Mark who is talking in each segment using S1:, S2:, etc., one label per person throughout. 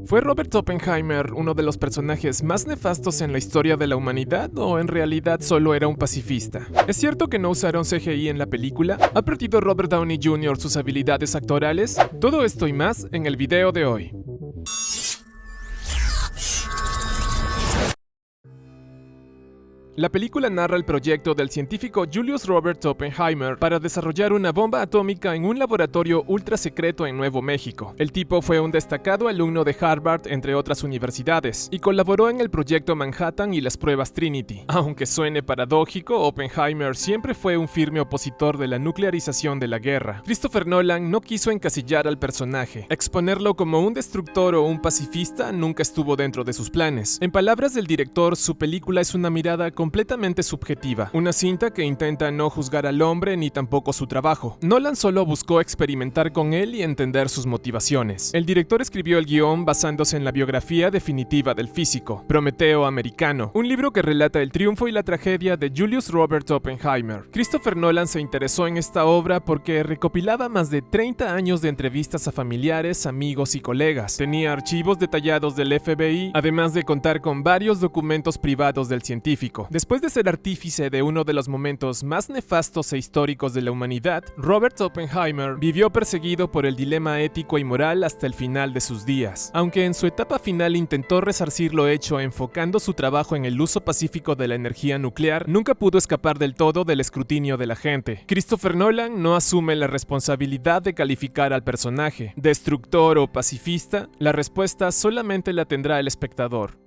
S1: ¿Fue Robert Oppenheimer uno de los personajes más nefastos en la historia de la humanidad o en realidad solo era un pacifista? ¿Es cierto que no usaron CGI en la película? ¿Ha perdido Robert Downey Jr. sus habilidades actorales? Todo esto y más en el video de hoy. La película narra el proyecto del científico Julius Robert Oppenheimer para desarrollar una bomba atómica en un laboratorio ultra secreto en Nuevo México. El tipo fue un destacado alumno de Harvard, entre otras universidades, y colaboró en el proyecto Manhattan y las pruebas Trinity. Aunque suene paradójico, Oppenheimer siempre fue un firme opositor de la nuclearización de la guerra. Christopher Nolan no quiso encasillar al personaje. Exponerlo como un destructor o un pacifista nunca estuvo dentro de sus planes. En palabras del director, su película es una mirada completamente subjetiva, una cinta que intenta no juzgar al hombre ni tampoco su trabajo. Nolan solo buscó experimentar con él y entender sus motivaciones. El director escribió el guión basándose en la biografía definitiva del físico, Prometeo Americano, un libro que relata el triunfo y la tragedia de Julius Robert Oppenheimer. Christopher Nolan se interesó en esta obra porque recopilaba más de 30 años de entrevistas a familiares, amigos y colegas. Tenía archivos detallados del FBI, además de contar con varios documentos privados del científico. Después de ser artífice de uno de los momentos más nefastos e históricos de la humanidad, Robert Oppenheimer vivió perseguido por el dilema ético y moral hasta el final de sus días. Aunque en su etapa final intentó resarcir lo hecho enfocando su trabajo en el uso pacífico de la energía nuclear, nunca pudo escapar del todo del escrutinio de la gente. Christopher Nolan no asume la responsabilidad de calificar al personaje, destructor o pacifista. La respuesta solamente la tendrá el espectador.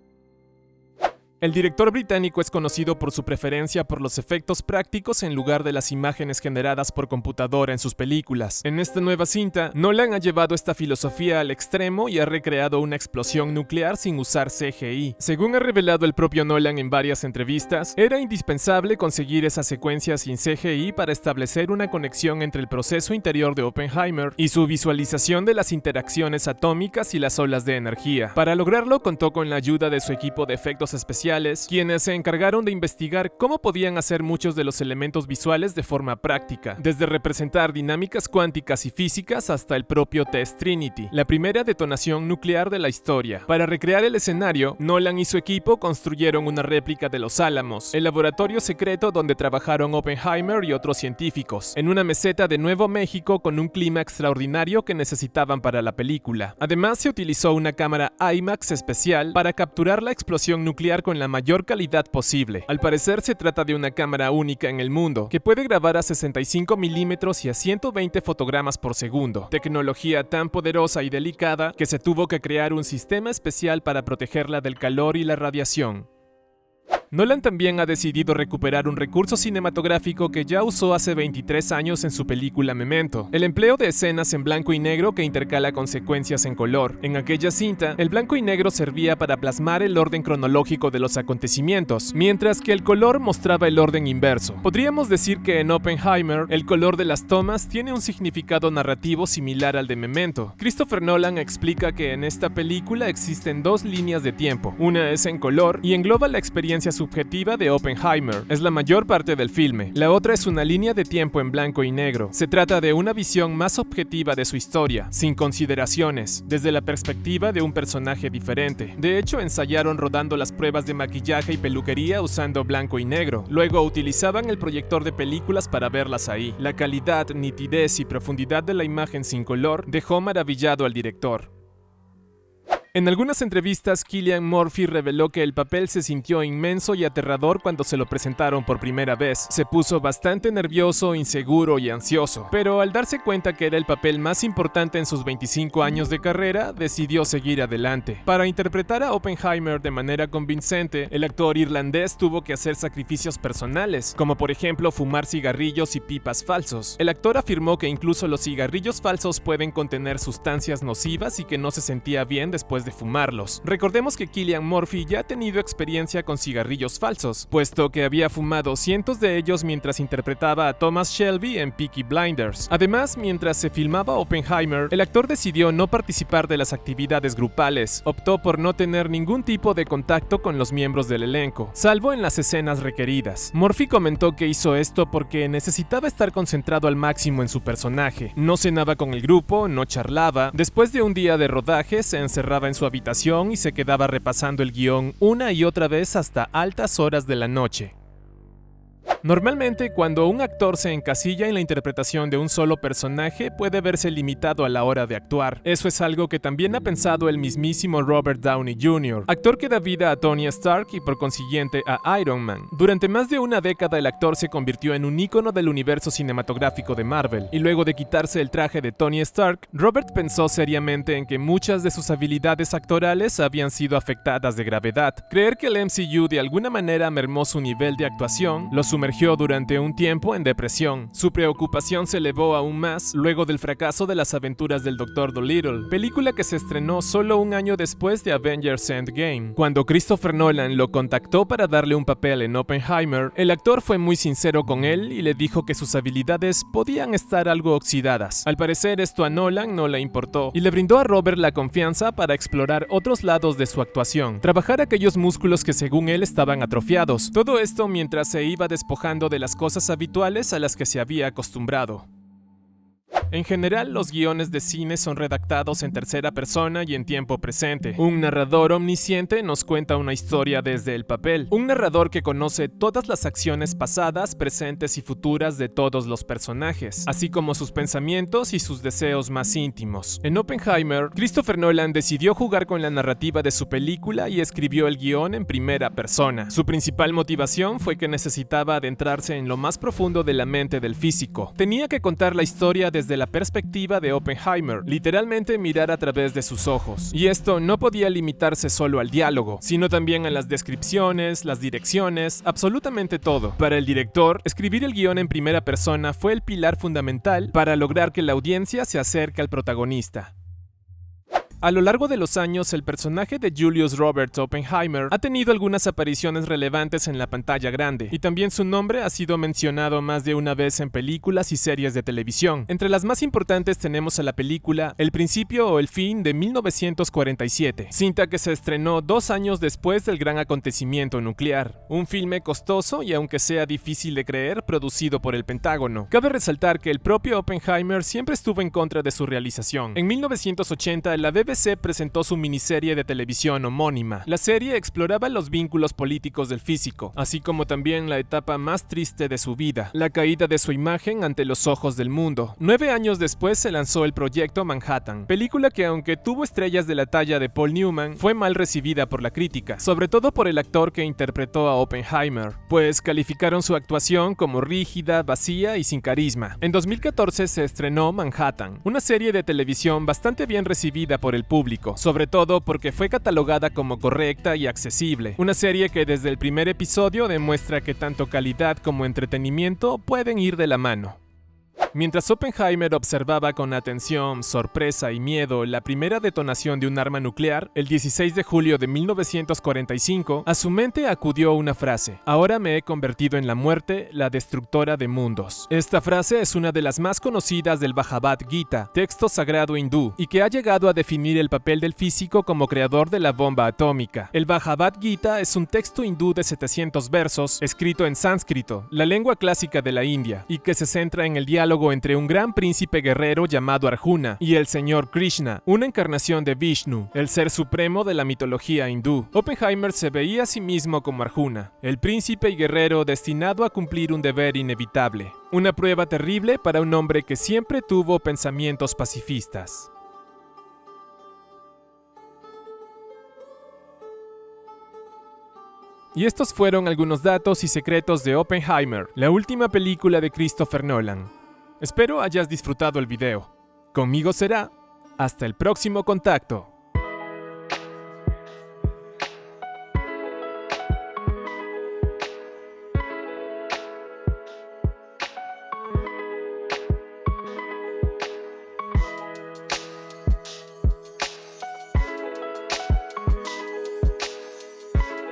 S1: El director británico es conocido por su preferencia por los efectos prácticos en lugar de las imágenes generadas por computadora en sus películas. En esta nueva cinta, Nolan ha llevado esta filosofía al extremo y ha recreado una explosión nuclear sin usar CGI. Según ha revelado el propio Nolan en varias entrevistas, era indispensable conseguir esa secuencia sin CGI para establecer una conexión entre el proceso interior de Oppenheimer y su visualización de las interacciones atómicas y las olas de energía. Para lograrlo, contó con la ayuda de su equipo de efectos especiales, quienes se encargaron de investigar cómo podían hacer muchos de los elementos visuales de forma práctica, desde representar dinámicas cuánticas y físicas hasta el propio test Trinity, la primera detonación nuclear de la historia. Para recrear el escenario, Nolan y su equipo construyeron una réplica de Los Álamos, el laboratorio secreto donde trabajaron Oppenheimer y otros científicos, en una meseta de Nuevo México con un clima extraordinario que necesitaban para la película. Además, se utilizó una cámara IMAX especial para capturar la explosión nuclear con la mayor calidad posible. Al parecer se trata de una cámara única en el mundo, que puede grabar a 65 milímetros y a 120 fotogramas por segundo, tecnología tan poderosa y delicada que se tuvo que crear un sistema especial para protegerla del calor y la radiación. Nolan también ha decidido recuperar un recurso cinematográfico que ya usó hace 23 años en su película Memento, el empleo de escenas en blanco y negro que intercala con secuencias en color. En aquella cinta, el blanco y negro servía para plasmar el orden cronológico de los acontecimientos, mientras que el color mostraba el orden inverso. Podríamos decir que en Oppenheimer, el color de las tomas tiene un significado narrativo similar al de Memento. Christopher Nolan explica que en esta película existen dos líneas de tiempo, una es en color y engloba la experiencia subjetiva de Oppenheimer, es la mayor parte del filme. La otra es una línea de tiempo en blanco y negro. Se trata de una visión más objetiva de su historia, sin consideraciones, desde la perspectiva de un personaje diferente. De hecho, ensayaron rodando las pruebas de maquillaje y peluquería usando blanco y negro. Luego utilizaban el proyector de películas para verlas ahí. La calidad, nitidez y profundidad de la imagen sin color dejó maravillado al director. En algunas entrevistas, Cillian Murphy reveló que el papel se sintió inmenso y aterrador cuando se lo presentaron por primera vez. Se puso bastante nervioso, inseguro y ansioso, pero al darse cuenta que era el papel más importante en sus 25 años de carrera, decidió seguir adelante. Para interpretar a Oppenheimer de manera convincente, el actor irlandés tuvo que hacer sacrificios personales, como por ejemplo fumar cigarrillos y pipas falsos. El actor afirmó que incluso los cigarrillos falsos pueden contener sustancias nocivas y que no se sentía bien después después de fumarlos. Recordemos que Cillian Murphy ya ha tenido experiencia con cigarrillos falsos, puesto que había fumado cientos de ellos mientras interpretaba a Thomas Shelby en Peaky Blinders. Además, mientras se filmaba Oppenheimer, el actor decidió no participar de las actividades grupales. Optó por no tener ningún tipo de contacto con los miembros del elenco, salvo en las escenas requeridas. Murphy comentó que hizo esto porque necesitaba estar concentrado al máximo en su personaje. No cenaba con el grupo, no charlaba. Después de un día de rodaje, se encerraba en su habitación y se quedaba repasando el guión una y otra vez hasta altas horas de la noche. Normalmente, cuando un actor se encasilla en la interpretación de un solo personaje, puede verse limitado a la hora de actuar. Eso es algo que también ha pensado el mismísimo Robert Downey Jr., actor que da vida a Tony Stark y por consiguiente a Iron Man. Durante más de una década el actor se convirtió en un ícono del universo cinematográfico de Marvel, y luego de quitarse el traje de Tony Stark, Robert pensó seriamente en que muchas de sus habilidades actorales habían sido afectadas de gravedad. Creer que el MCU de alguna manera mermó su nivel de actuación lo sumergió durante un tiempo en depresión. Su preocupación se elevó aún más luego del fracaso de las aventuras del Dr. Dolittle, película que se estrenó solo un año después de Avengers Endgame. Cuando Christopher Nolan lo contactó para darle un papel en Oppenheimer, el actor fue muy sincero con él y le dijo que sus habilidades podían estar algo oxidadas. Al parecer esto a Nolan no le importó y le brindó a Robert la confianza para explorar otros lados de su actuación, trabajar aquellos músculos que según él estaban atrofiados. Todo esto mientras se iba despojando de las cosas habituales a las que se había acostumbrado. En general, los guiones de cine son redactados en tercera persona y en tiempo presente. Un narrador omnisciente nos cuenta una historia desde el papel. Un narrador que conoce todas las acciones pasadas, presentes y futuras de todos los personajes, así como sus pensamientos y sus deseos más íntimos. En Oppenheimer, Christopher Nolan decidió jugar con la narrativa de su película y escribió el guión en primera persona. Su principal motivación fue que necesitaba adentrarse en lo más profundo de la mente del físico. Tenía que contar la historia desde la perspectiva de Oppenheimer, literalmente mirar a través de sus ojos. Y esto no podía limitarse solo al diálogo, sino también a las descripciones, las direcciones, absolutamente todo. Para el director, escribir el guión en primera persona fue el pilar fundamental para lograr que la audiencia se acerque al protagonista. A lo largo de los años, el personaje de Julius Robert Oppenheimer ha tenido algunas apariciones relevantes en la pantalla grande, y también su nombre ha sido mencionado más de una vez en películas y series de televisión. Entre las más importantes tenemos a la película El principio o el fin de 1947, cinta que se estrenó 2 años después del gran acontecimiento nuclear. Un filme costoso y, aunque sea difícil de creer, producido por el Pentágono. Cabe resaltar que el propio Oppenheimer siempre estuvo en contra de su realización. En 1980, la BBC presentó su miniserie de televisión homónima. La serie exploraba los vínculos políticos del físico, así como también la etapa más triste de su vida, la caída de su imagen ante los ojos del mundo. 9 años después se lanzó el Proyecto Manhattan, película que, aunque tuvo estrellas de la talla de Paul Newman, fue mal recibida por la crítica, sobre todo por el actor que interpretó a Oppenheimer, pues calificaron su actuación como rígida, vacía y sin carisma. En 2014 se estrenó Manhattan, una serie de televisión bastante bien recibida por el público, sobre todo porque fue catalogada como correcta y accesible. Una serie que desde el primer episodio demuestra que tanto calidad como entretenimiento pueden ir de la mano. Mientras Oppenheimer observaba con atención, sorpresa y miedo la primera detonación de un arma nuclear, el 16 de julio de 1945, a su mente acudió una frase: "Ahora me he convertido en la muerte, la destructora de mundos". Esta frase es una de las más conocidas del Bhagavad Gita, texto sagrado hindú, y que ha llegado a definir el papel del físico como creador de la bomba atómica. El Bhagavad Gita es un texto hindú de 700 versos, escrito en sánscrito, la lengua clásica de la India, y que se centra en el diálogo entre un gran príncipe guerrero llamado Arjuna y el señor Krishna, una encarnación de Vishnu, el ser supremo de la mitología hindú. Oppenheimer se veía a sí mismo como Arjuna, el príncipe y guerrero destinado a cumplir un deber inevitable, una prueba terrible para un hombre que siempre tuvo pensamientos pacifistas. Y estos fueron algunos datos y secretos de Oppenheimer, la última película de Christopher Nolan. Espero hayas disfrutado el video. Conmigo será hasta el próximo contacto.